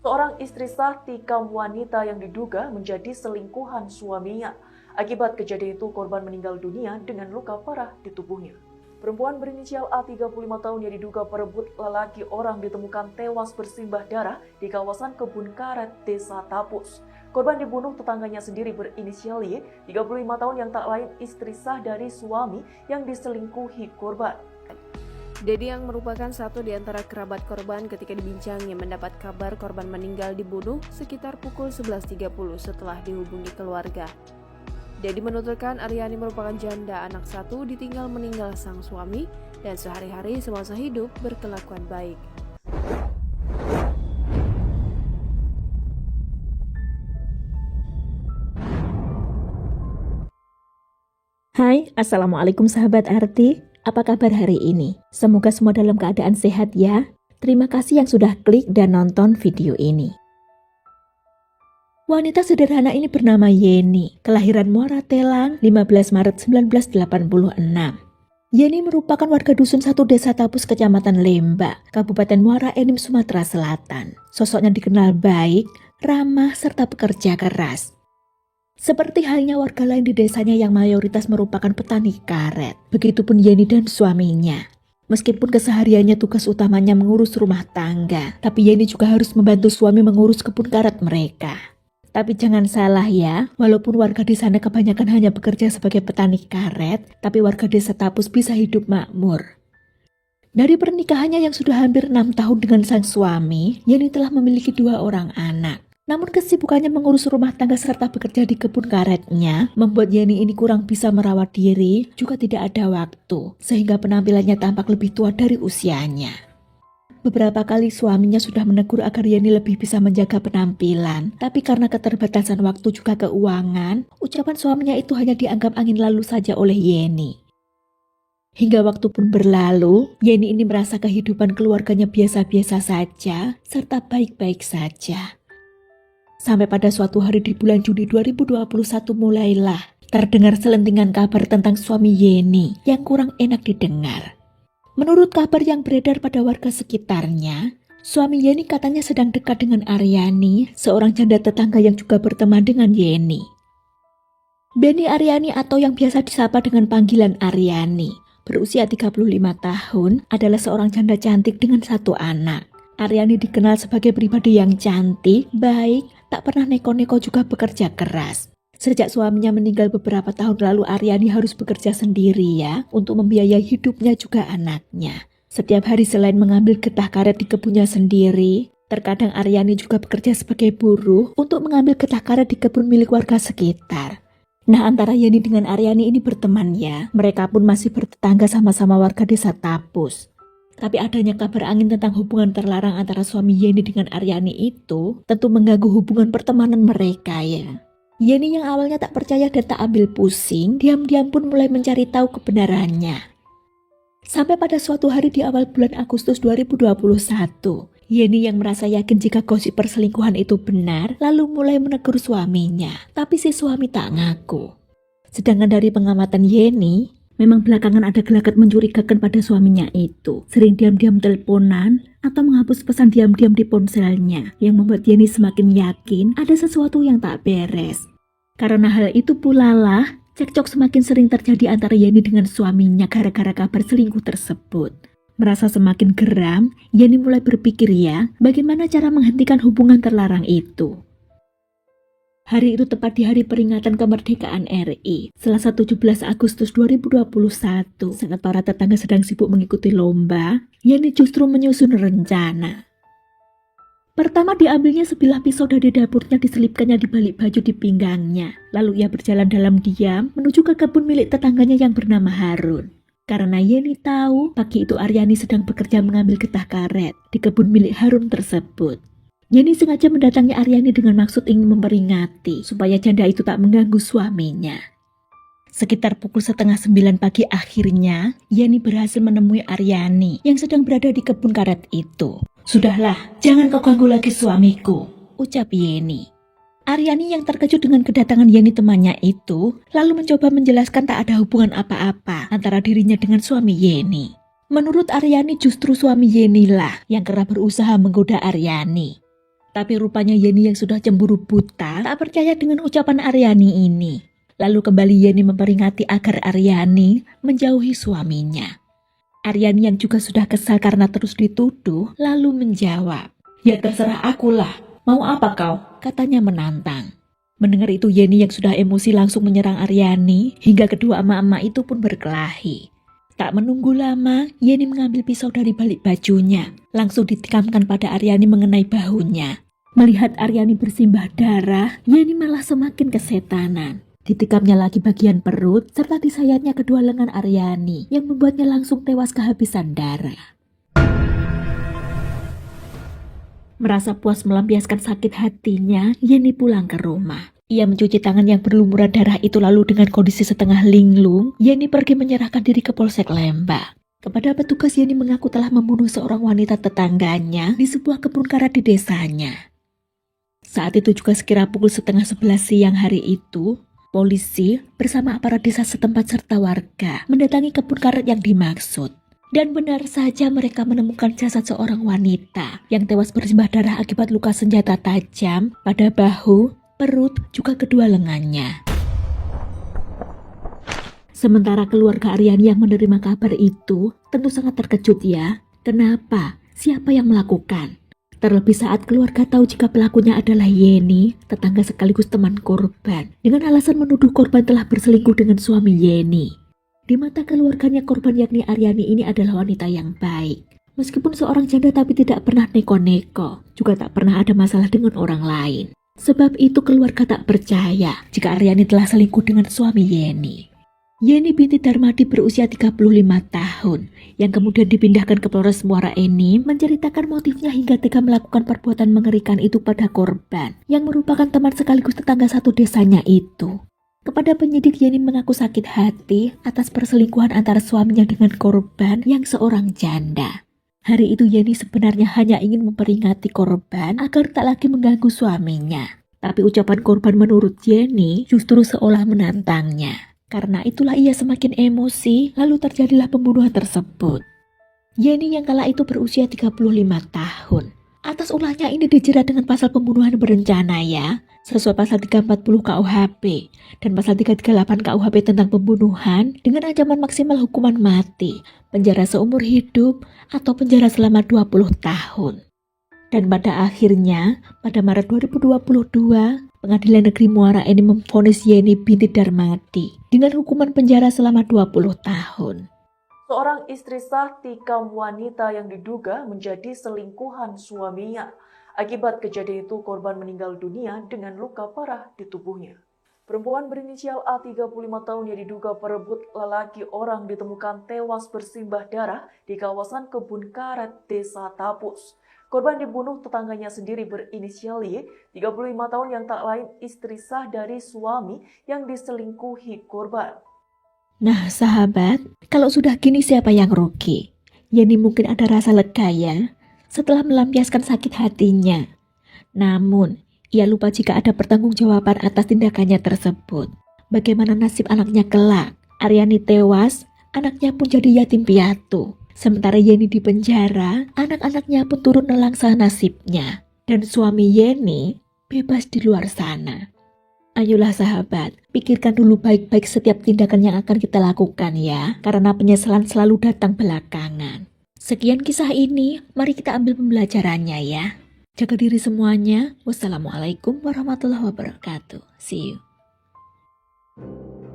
Seorang istri sah tikam wanita yang diduga menjadi selingkuhan suaminya. Akibat kejadian itu, korban meninggal dunia dengan luka parah di tubuhnya. Perempuan berinisial A 35 tahun yang diduga perebut lelaki orang ditemukan tewas bersimbah darah di kawasan Kebun Karet, Desa Tapus. Korban dibunuh tetangganya sendiri berinisial Y, 35 tahun yang tak lain istri sah dari suami yang diselingkuhi korban. Dedi yang merupakan satu di antara kerabat korban ketika dibincangnya mendapat kabar korban meninggal dibunuh sekitar pukul 11.30 setelah dihubungi keluarga. Dedi menuturkan Aryani merupakan janda anak satu ditinggal meninggal sang suami dan sehari-hari semasa hidup berkelakuan baik. Hai, Assalamualaikum sahabat Arti. Apa kabar hari ini? Semoga semua dalam keadaan sehat ya. Terima kasih yang sudah klik dan nonton video ini. Wanita sederhana ini bernama Yeni, kelahiran Muara Telang 15 Maret 1986. Yeni merupakan warga dusun 1 Desa Tapus, Kecamatan Lembak, Kabupaten Muara Enim, Sumatera Selatan. Sosoknya dikenal baik, ramah, serta pekerja keras. Seperti halnya warga lain di desanya yang mayoritas merupakan petani karet, begitupun Yeni dan suaminya. Meskipun kesehariannya tugas utamanya mengurus rumah tangga, tapi Yeni juga harus membantu suami mengurus kebun karet mereka. Tapi jangan salah ya, walaupun warga di sana kebanyakan hanya bekerja sebagai petani karet, tapi warga desa Tapus bisa hidup makmur. Dari pernikahannya yang sudah hampir 6 tahun dengan sang suami, Yeni telah memiliki 2 orang anak. Namun kesibukannya mengurus rumah tangga serta bekerja di kebun karetnya membuat Yeni ini kurang bisa merawat diri, juga tidak ada waktu, sehingga penampilannya tampak lebih tua dari usianya. Beberapa kali suaminya sudah menegur agar Yeni lebih bisa menjaga penampilan, tapi karena keterbatasan waktu juga keuangan, ucapan suaminya itu hanya dianggap angin lalu saja oleh Yeni. Hingga waktu pun berlalu, Yeni ini merasa kehidupan keluarganya biasa-biasa saja, serta baik-baik saja. Sampai pada suatu hari di bulan Juni 2021 mulailah terdengar selentingan kabar tentang suami Yeni yang kurang enak didengar. Menurut kabar yang beredar pada warga sekitarnya, suami Yeni katanya sedang dekat dengan Aryani, seorang janda tetangga yang juga berteman dengan Yeni. Beni Aryani atau yang biasa disapa dengan panggilan Aryani, berusia 35 tahun, adalah seorang janda cantik dengan 1 anak. Aryani dikenal sebagai pribadi yang cantik, baik, tak pernah neko-neko, juga bekerja keras. Sejak suaminya meninggal beberapa tahun lalu, Aryani harus bekerja sendiri ya, untuk membiayai hidupnya juga anaknya. Setiap hari selain mengambil getah karet di kebunnya sendiri, terkadang Aryani juga bekerja sebagai buruh untuk mengambil getah karet di kebun milik warga sekitar. Nah, antara Yeni dengan Aryani ini berteman ya, mereka pun masih bertetangga sama-sama warga desa Tapus. Tapi adanya kabar angin tentang hubungan terlarang antara suami Yeni dengan Aryani itu tentu mengganggu hubungan pertemanan mereka ya. Yeni yang awalnya tak percaya dan tak ambil pusing, diam-diam pun mulai mencari tahu kebenarannya. Sampai pada suatu hari di awal bulan Agustus 2021, Yeni yang merasa yakin jika gosip perselingkuhan itu benar, lalu mulai menegur suaminya. Tapi si suami tak ngaku. Sedangkan dari pengamatan Yeni, memang belakangan ada gelagat mencurigakan pada suaminya itu. Sering diam-diam teleponan atau menghapus pesan diam-diam di ponselnya yang membuat Yeni semakin yakin ada sesuatu yang tak beres. Karena hal itu pula lah, cekcok semakin sering terjadi antara Yeni dengan suaminya gara-gara kabar selingkuh tersebut. Merasa semakin geram, Yeni mulai berpikir ya, bagaimana cara menghentikan hubungan terlarang itu. Hari itu tepat di hari peringatan kemerdekaan RI, Selasa 17 Agustus 2021, saat para tetangga sedang sibuk mengikuti lomba, Yeni justru menyusun rencana. Pertama diambilnya sebilah pisau dari dapurnya, diselipkannya di balik baju di pinggangnya, lalu ia berjalan dalam diam menuju ke kebun milik tetangganya yang bernama Harun. Karena Yeni tahu pagi itu Aryani sedang bekerja mengambil getah karet di kebun milik Harun tersebut. Yeni sengaja mendatangi Aryani dengan maksud ingin memperingati supaya janda itu tak mengganggu suaminya. Sekitar pukul 8:30 pagi akhirnya, Yeni berhasil menemui Aryani yang sedang berada di kebun karet itu. "Sudahlah, jangan kau ganggu lagi suamiku," ucap Yeni. Aryani yang terkejut dengan kedatangan Yeni temannya itu, lalu mencoba menjelaskan tak ada hubungan apa-apa antara dirinya dengan suami Yeni. Menurut Aryani justru suami Yeni lah yang kerap berusaha menggoda Aryani. Tapi rupanya Yeni yang sudah cemburu buta tak percaya dengan ucapan Aryani ini. Lalu kembali Yeni memperingati agar Aryani menjauhi suaminya. Aryani yang juga sudah kesal karena terus dituduh lalu menjawab, "Ya terserah akulah, mau apa kau?" katanya menantang. Mendengar itu Yeni yang sudah emosi langsung menyerang Aryani hingga kedua emak-emak itu pun berkelahi. Tak menunggu lama, Yeni mengambil pisau dari balik bajunya, langsung ditikamkan pada Aryani mengenai bahunya. Melihat Aryani bersimbah darah, Yeni malah semakin kesetanan. Ditikamnya lagi bagian perut serta disayatnya kedua lengan Aryani yang membuatnya langsung tewas kehabisan darah. Merasa puas melampiaskan sakit hatinya, Yeni pulang ke rumah. Ia mencuci tangan yang berlumuran darah itu lalu dengan kondisi setengah linglung, Yeni pergi menyerahkan diri ke Polsek Lembah. Kepada petugas Yeni mengaku telah membunuh seorang wanita tetangganya di sebuah kebun karet di desanya. Saat itu juga sekira pukul 10:30 siang hari itu, polisi bersama aparat desa setempat serta warga mendatangi kebun karet yang dimaksud. Dan benar saja mereka menemukan jasad seorang wanita yang tewas bersimbah darah akibat luka senjata tajam pada bahu, perut, juga kedua lengannya. Sementara keluarga Aryani yang menerima kabar itu tentu sangat terkejut ya. Kenapa? Siapa yang melakukan? Terlebih saat keluarga tahu jika pelakunya adalah Yeni, tetangga sekaligus teman korban, dengan alasan menuduh korban telah berselingkuh dengan suami Yeni. Di mata keluarganya korban yakni Aryani ini adalah wanita yang baik. Meskipun seorang janda tapi tidak pernah neko-neko, juga tak pernah ada masalah dengan orang lain. Sebab itu keluarga tak percaya jika Aryani telah selingkuh dengan suami Yeni. Yeni binti Darmadi berusia 35 tahun, yang kemudian dipindahkan ke Polres Muara Enim menceritakan motifnya hingga tega melakukan perbuatan mengerikan itu pada korban, yang merupakan teman sekaligus tetangga satu desanya itu. Kepada penyidik, Yeni mengaku sakit hati atas perselingkuhan antara suaminya dengan korban yang seorang janda. Hari itu Yeni sebenarnya hanya ingin memperingati korban agar tak lagi mengganggu suaminya. Tapi ucapan korban menurut Yeni justru seolah menantangnya. Karena itulah ia semakin emosi, lalu terjadilah pembunuhan tersebut. Yeni yang kala itu berusia 35 tahun. Atas ulahnya ini dijerat dengan pasal pembunuhan berencana ya, sesuai pasal 340 KUHP dan pasal 338 KUHP tentang pembunuhan dengan ancaman maksimal hukuman mati, penjara seumur hidup, atau penjara selama 20 tahun. Dan pada akhirnya, pada Maret 2022, Pengadilan Negeri Muara Enim memvonis Yeni binti Darmadi dengan hukuman penjara selama 20 tahun. Seorang istri sah tikam wanita yang diduga menjadi selingkuhan suaminya. Akibat kejadian itu, korban meninggal dunia dengan luka parah di tubuhnya. Perempuan berinisial A 35 tahun yang diduga perebut lelaki orang ditemukan tewas bersimbah darah di kawasan kebun karet Desa Tapus. Korban dibunuh tetangganya sendiri berinisial Y, 35 tahun yang tak lain istri sah dari suami yang diselingkuhi korban. Nah sahabat, kalau sudah gini siapa yang rugi? Yeni mungkin ada rasa lega ya, setelah melampiaskan sakit hatinya. Namun, ia lupa jika ada pertanggungjawaban atas tindakannya tersebut. Bagaimana nasib anaknya kelak? Aryani tewas, anaknya pun jadi yatim piatu. Sementara Yeni di penjara, anak-anaknya pun turun nelangsa nasibnya. Dan suami Yeni bebas di luar sana. Ayolah sahabat, pikirkan dulu baik-baik setiap tindakan yang akan kita lakukan ya, karena penyesalan selalu datang belakangan. Sekian kisah ini, mari kita ambil pembelajarannya ya. Jaga diri semuanya. Wassalamualaikum warahmatullahi wabarakatuh. See you.